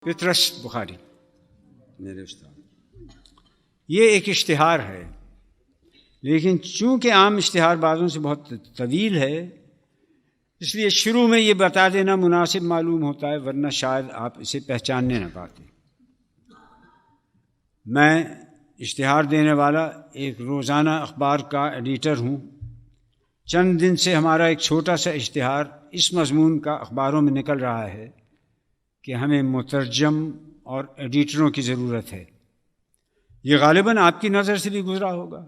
پطرس بخاری، میرے استاد. یہ ایک اشتہار ہے، لیکن چونکہ عام اشتہار بازوں سے بہت طویل ہے اس لیے شروع میں یہ بتا دینا مناسب معلوم ہوتا ہے، ورنہ شاید آپ اسے پہچاننے نہ پاتے. میں اشتہار دینے والا ایک روزانہ اخبار کا ایڈیٹر ہوں. چند دن سے ہمارا ایک چھوٹا سا اشتہار اس مضمون کا اخباروں میں نکل رہا ہے کہ ہمیں مترجم اور ایڈیٹروں کی ضرورت ہے. یہ غالباً آپ کی نظر سے بھی گزرا ہوگا.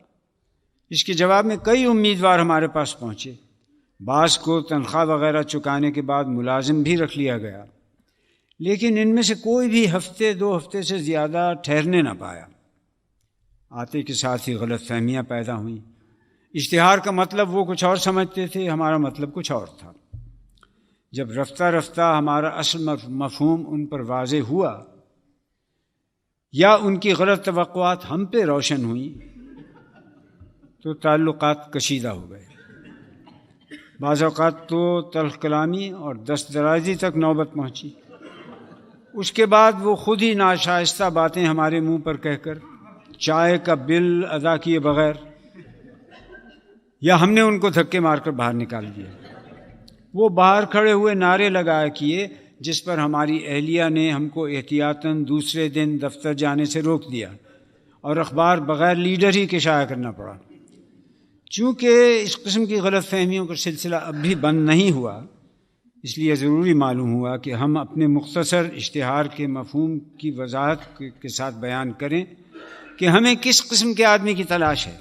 اس کے جواب میں کئی امیدوار ہمارے پاس پہنچے. بعض کو تنخواہ وغیرہ چکانے کے بعد ملازم بھی رکھ لیا گیا، لیکن ان میں سے کوئی بھی ہفتے دو ہفتے سے زیادہ ٹھہرنے نہ پایا. آتے کے ساتھ ہی غلط فہمیاں پیدا ہوئیں. اشتہار کا مطلب وہ کچھ اور سمجھتے تھے، ہمارا مطلب کچھ اور تھا. جب رفتہ رفتہ ہمارا اصل مفہوم ان پر واضح ہوا یا ان کی غلط توقعات ہم پہ روشن ہوئیں تو تعلقات کشیدہ ہو گئے. بعض اوقات تو تلخ کلامی اور دست درازی تک نوبت پہنچی. اس کے بعد وہ خود ہی ناشائستہ باتیں ہمارے منہ پر کہہ کر چائے کا بل ادا کیے بغیر یا ہم نے ان کو دھکے مار کر باہر نکال دیا. وہ باہر کھڑے ہوئے نعرے لگایا کیے جس پر ہماری اہلیہ نے ہم کو احتیاطاً دوسرے دن دفتر جانے سے روک دیا اور اخبار بغیر لیڈر ہی کے شائع کرنا پڑا. چونکہ اس قسم کی غلط فہمیوں کا سلسلہ اب بھی بند نہیں ہوا، اس لیے ضروری معلوم ہوا کہ ہم اپنے مختصر اشتہار کے مفہوم کی وضاحت کے ساتھ بیان کریں کہ ہمیں کس قسم کے آدمی کی تلاش ہے.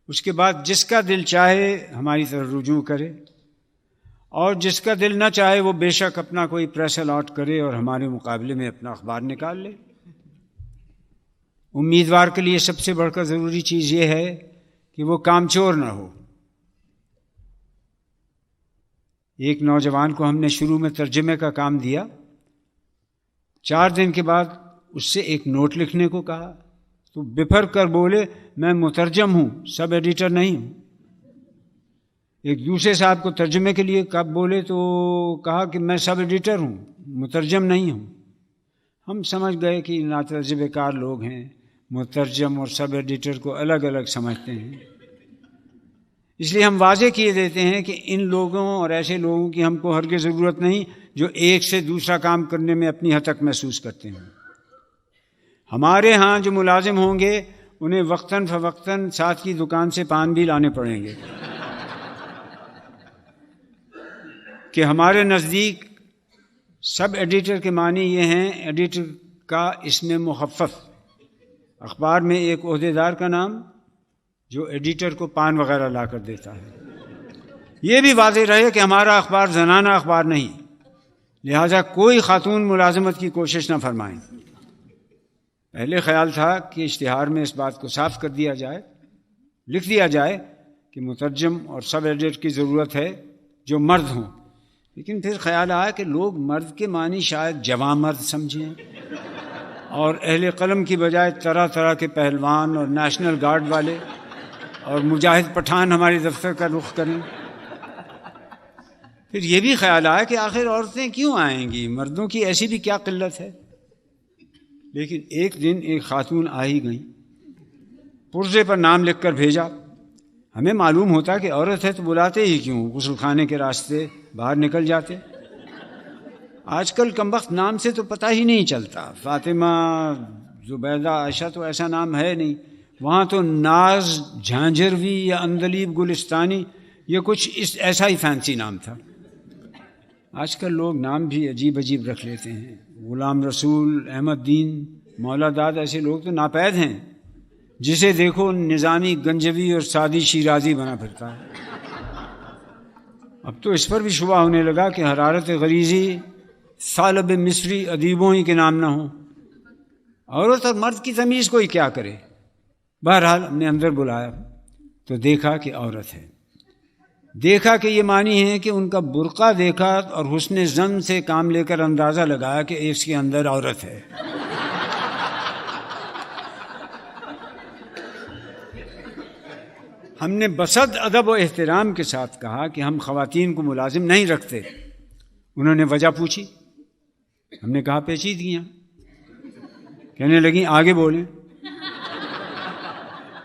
اس کے بعد جس کا دل چاہے ہماری طرف رجوع کرے اور جس کا دل نہ چاہے وہ بے شک اپنا کوئی پریس الاٹ کرے اور ہمارے مقابلے میں اپنا اخبار نکال لے. امیدوار کے لیے سب سے بڑھ کر ضروری چیز یہ ہے کہ وہ کام چور نہ ہو. ایک نوجوان کو ہم نے شروع میں ترجمے کا کام دیا. 4 دن کے بعد اس سے ایک نوٹ لکھنے کو کہا تو بفر کر بولے میں مترجم ہوں، سب ایڈیٹر نہیں ہوں. ایک دوسرے صاحب کو ترجمے کے لیے کب بولے تو کہا کہ میں سب ایڈیٹر ہوں، مترجم نہیں ہوں. ہم سمجھ گئے کہ ناتجربہ کار لوگ ہیں، مترجم اور سب ایڈیٹر کو الگ الگ سمجھتے ہیں. اس لیے ہم واضح کیے دیتے ہیں کہ ان لوگوں اور ایسے لوگوں کی ہم کو ہرگز ضرورت نہیں جو ایک سے دوسرا کام کرنے میں اپنی حد تک محسوس کرتے ہیں. ہمارے ہاں جو ملازم ہوں گے انہیں وقتاً فوقتاً ساتھ کی دکان سے پان بھی لانے پڑیں گے کہ ہمارے نزدیک سب ایڈیٹر کے معنی یہ ہیں ایڈیٹر کا اسم مخفف. اخبار میں ایک عہدیدار کا نام جو ایڈیٹر کو پان وغیرہ لا کر دیتا ہے. یہ بھی واضح رہے کہ ہمارا اخبار زنانہ اخبار نہیں، لہذا کوئی خاتون ملازمت کی کوشش نہ فرمائیں. پہلے خیال تھا کہ اشتہار میں اس بات کو صاف کر دیا جائے، لکھ دیا جائے کہ مترجم اور سب ایڈیٹر کی ضرورت ہے جو مرد ہوں. لیکن پھر خیال آیا کہ لوگ مرد کے معنی شاید جوان مرد سمجھیں اور اہل قلم کی بجائے طرح طرح کے پہلوان اور نیشنل گارڈ والے اور مجاہد پٹھان ہمارے دفتر کا رخ کریں. پھر یہ بھی خیال آیا کہ آخر عورتیں کیوں آئیں گی، مردوں کی ایسی بھی کیا قلت ہے. لیکن ایک دن ایک خاتون آ ہی گئیں، پرزے پر نام لکھ کر بھیجا. ہمیں معلوم ہوتا کہ عورت ہے تو بلاتے ہی کیوں، غسل خانے کے راستے باہر نکل جاتے. آج کل کمبخت نام سے تو پتہ ہی نہیں چلتا. فاطمہ، زبیدہ، عائشہ تو ایسا نام ہے نہیں. وہاں تو ناز جھانجھروی یا اندلیب گلستانی یہ کچھ ایسا ہی فینسی نام تھا. آج کل لوگ نام بھی عجیب عجیب رکھ لیتے ہیں. غلام رسول، احمد دین، مولا داد ایسے لوگ تو ناپید ہیں. جسے دیکھو نظامی گنجوی اور سعدی شیرازی بنا پھرتا ہے. اب تو اس پر بھی شبہ ہونے لگا کہ حرارت غریزی ثعلب مصری ادیبوں ہی کے نام نہ ہوں. عورت اور مرد کی تمیز کوئی کیا کرے. بہرحال ہم نے اندر بلایا تو دیکھا کہ عورت ہے. دیکھا کہ یہ معنی ہے کہ ان کا برقع دیکھا اور حسن ظن سے کام لے کر اندازہ لگایا کہ اس کے اندر عورت ہے. ہم نے بصد ادب و احترام کے ساتھ کہا کہ ہم خواتین کو ملازم نہیں رکھتے. انہوں نے وجہ پوچھی ہم نے کہا پیچیدگیاں. کہنے لگیں آگے بولیں.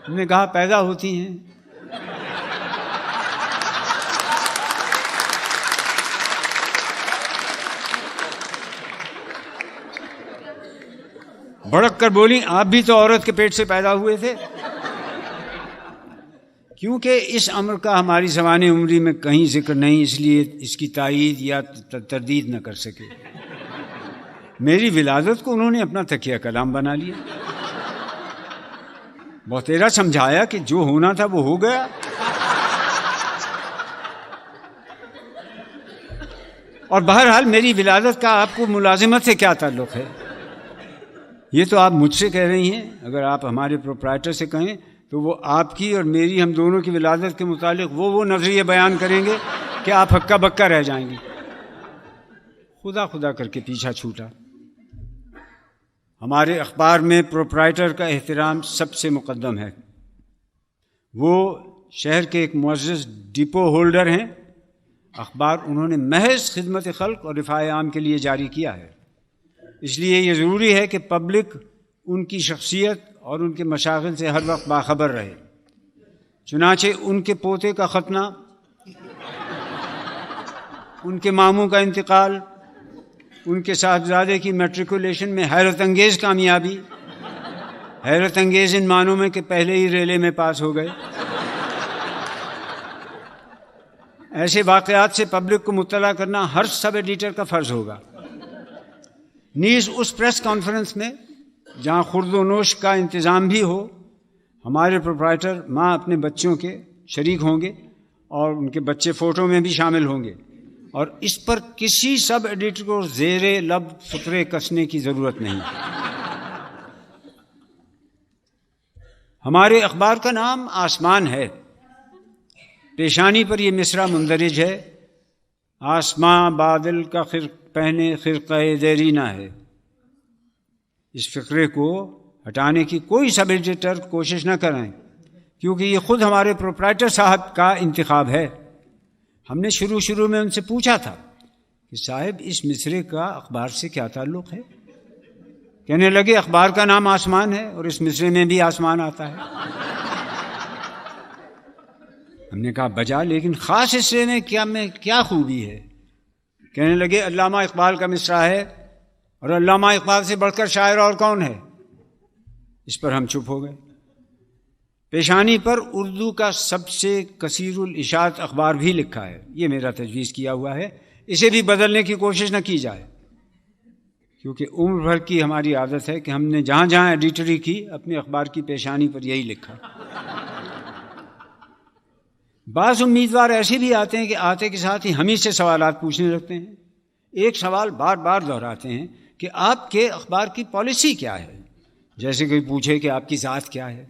ہم نے کہا پیدا ہوتی ہیں. بڑک کر بولیں آپ بھی تو عورت کے پیٹ سے پیدا ہوئے تھے. کیونکہ اس امر کا ہماری زبان عمری میں کہیں ذکر نہیں، اس لیے اس کی تائید یا تردید نہ کر سکے. میری ولادت کو انہوں نے اپنا تکیہ کلام بنا لیا. بہتیرا سمجھایا کہ جو ہونا تھا وہ ہو گیا. اور بہرحال میری ولادت کا آپ کو ملازمت سے کیا تعلق ہے؟ یہ تو آپ مجھ سے کہہ رہی ہیں. اگر آپ ہمارے پروپرائٹر سے کہیں تو وہ آپ کی اور میری، ہم دونوں کی ولادت کے متعلق وہ نظریے بیان کریں گے کہ آپ ہکا بکا رہ جائیں گی. خدا خدا کر کے پیچھا چھوٹا. ہمارے اخبار میں پروپرائٹر کا احترام سب سے مقدم ہے. وہ شہر کے ایک معزز ڈپو ہولڈر ہیں. اخبار انہوں نے محض خدمت خلق اور رفاع عام کے لیے جاری کیا ہے. اس لیے یہ ضروری ہے کہ پبلک ان کی شخصیت اور ان کے مشاغل سے ہر وقت باخبر رہے. چنانچہ ان کے پوتے کا ختنہ، ان کے ماموں کا انتقال، ان کے صاحبزادے کی میٹریکولیشن میں حیرت انگیز کامیابی، حیرت انگیز ان معنوں میں کہ پہلے ہی ریلے میں پاس ہو گئے، ایسے واقعات سے پبلک کو مطلع کرنا ہر سب ایڈیٹر کا فرض ہوگا. نیز اس پریس کانفرنس میں جہاں خورد و نوش کا انتظام بھی ہو، ہمارے پروپرائٹر ماں اپنے بچوں کے شریک ہوں گے اور ان کے بچے فوٹو میں بھی شامل ہوں گے، اور اس پر کسی سب ایڈیٹر کو زیر لب فقرے کسنے کی ضرورت نہیں. ہمارے اخبار کا نام آسمان ہے. پیشانی پر یہ مصرع مندرج ہے: آسماں بادل کا پہنے خرقہ دیرینہ ہے. اس فقرے کو ہٹانے کی کوئی سب ایڈیٹر کوشش نہ کریں، کیونکہ یہ خود ہمارے پروپرائٹر صاحب کا انتخاب ہے. ہم نے شروع میں ان سے پوچھا تھا کہ صاحب اس مصرے کا اخبار سے کیا تعلق ہے؟ کہنے لگے اخبار کا نام آسمان ہے اور اس مصرے میں بھی آسمان آتا ہے. ہم نے کہا بجا، لیکن خاص حصے میں کیا خوبی ہے؟ کہنے لگے علامہ اقبال کا مصرع ہے، اور علامہ اقبال سے بڑھ کر شاعر اور کون ہے؟ اس پر ہم چپ ہو گئے. پیشانی پر اردو کا سب سے کثیر الاشاعت اخبار بھی لکھا ہے. یہ میرا تجویز کیا ہوا ہے، اسے بھی بدلنے کی کوشش نہ کی جائے، کیونکہ عمر بھر کی ہماری عادت ہے کہ ہم نے جہاں جہاں ایڈیٹری کی اپنے اخبار کی پیشانی پر یہی لکھا. بعض امیدوار ایسے بھی آتے ہیں کہ آتے کے ساتھ ہی ہم ہی سے سوالات پوچھنے لگتے ہیں. ایک سوال بار بار دہراتے ہیں کہ آپ کے اخبار کی پالیسی کیا ہے، جیسے کوئی پوچھے کہ آپ کی ذات کیا ہے.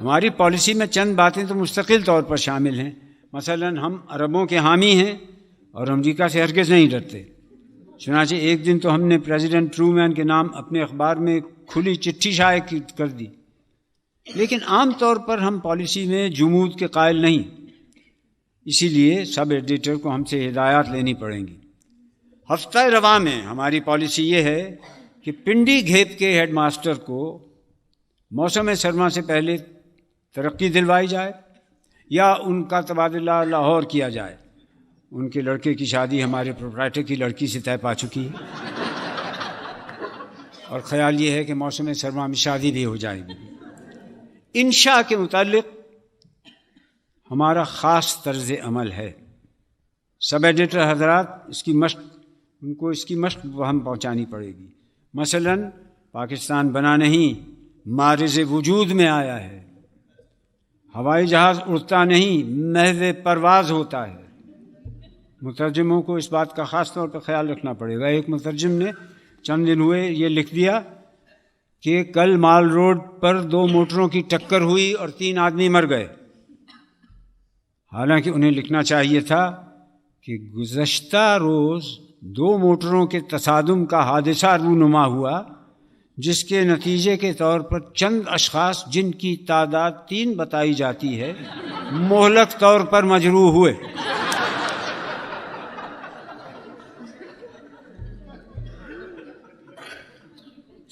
ہماری پالیسی میں چند باتیں تو مستقل طور پر شامل ہیں. مثلا ہم عربوں کے حامی ہیں اور امریکہ سے ہرگز نہیں ڈرتے. چنانچہ ایک دن تو ہم نے پریزیڈنٹ ٹرومین کے نام اپنے اخبار میں کھلی چٹھی شائع کر دی. لیکن عام طور پر ہم پالیسی میں جمود کے قائل نہیں، اسی لیے سب ایڈیٹر کو ہم سے ہدایات لینی پڑیں گی. ہفتہ رواں میں ہماری پالیسی یہ ہے کہ پنڈی گھیپ کے ہیڈ ماسٹر کو موسم سرما سے پہلے ترقی دلوائی جائے یا ان کا تبادلہ لاہور کیا جائے. ان کے لڑکے کی شادی ہمارے پروپرائٹر کی لڑکی سے طے پا چکی ہے، اور خیال یہ ہے کہ موسم سرما میں شادی بھی ہو جائے گی. انشاء کے متعلق ہمارا خاص طرز عمل ہے. سب ایڈیٹر حضرات ان کو اس کی مشق ہم پہنچانی پڑے گی. مثلا پاکستان بنا نہیں، معرض وجود میں آیا ہے. ہوائی جہاز اڑتا نہیں، محض پرواز ہوتا ہے. مترجموں کو اس بات کا خاص طور پر خیال رکھنا پڑے گا. ایک مترجم نے چند دن ہوئے یہ لکھ دیا کہ کل مال روڈ پر 2 موٹروں کی ٹکر ہوئی اور 3 آدمی مر گئے. حالانکہ انہیں لکھنا چاہیے تھا کہ گزشتہ روز 2 موٹروں کے تصادم کا حادثہ رونما ہوا، جس کے نتیجے کے طور پر چند اشخاص جن کی تعداد 3 بتائی جاتی ہے مہلک طور پر مجروح ہوئے.